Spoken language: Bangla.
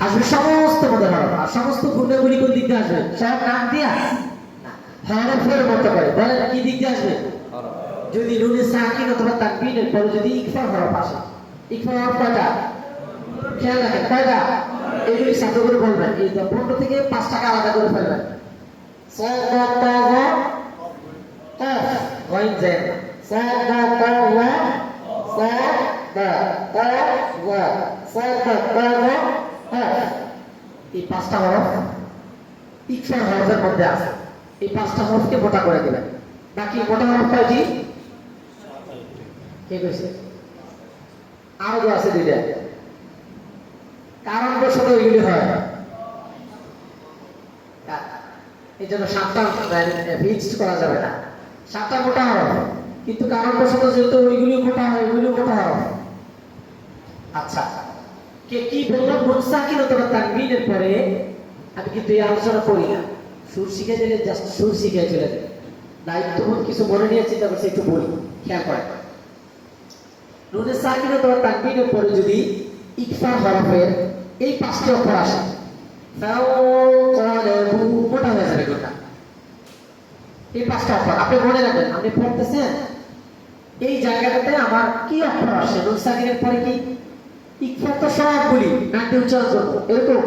আসবে সমস্ত মধ্যে হরফ, আর সমস্ত গুণাগুলি কোন দিক দিয়ে আসবে? সব নাম দিয়া হরফের মতো করে বলেন কি দিক দিয়ে আসবে? যদি নুনে সাকিন অথবা তাকবীরের পরে যদি ইকফা হরফ আসে, ইকফা হরফ কয়টা? খেয়াল রাখেন কয়টা? এগুলি শব্দ করে বলবেন, এই 15 থেকে 5 টাকা আলাদা করে ফেলবেন। সাদাকাহ কফ গইন জেন, সাদাকাহ সাদাকাহ সাদাকাহ এই 5টা হরফ ইকফা হরফের মধ্যে আছে। এই 5টা হরফকে মোটা করে দিবেন। বাকি মোটা হরফ কয়টি? কে কইছে? আরো তো আছে দুইটা। কারণ বশত এগুলি হয়, এই জন্য 7টা ফিক্সড করা যাবে না। 7টা মোটা হরফ, কিন্তু কারণ বশত যেহেতু ওইগুলি মোটা হয়, ওইগুলি মোটা হরফ। আচ্ছা, কে কি বললাম? নুন সাকিন অথবা তানবিনের পরে আমি কিন্তু এই আলোচনা করি না, সুর শিখে দিলে জাস্ট সুর শিখে চলে যাবে। দায়িত্ববোধ কিছু মনে নিয়ে চিন্তা করছি, একটু বলি, খেয়াল করেন। নুনে সাকিন অথবা তানবিনের পরে যদি ইকফা হরফের এই 5টি অক্ষর আসে, মোটা হয়ে যাবে কোনটা? এই 5টা অক্ষর আপনি মনে রাখবেন। আপনি পড়তেছেন, এই জায়গাটাতে আমার কি অক্ষর আসে? নুন সাকিনের পরে কি ইকফা? তো সবগুলি নাকি উচ্চারণ করবো এরকম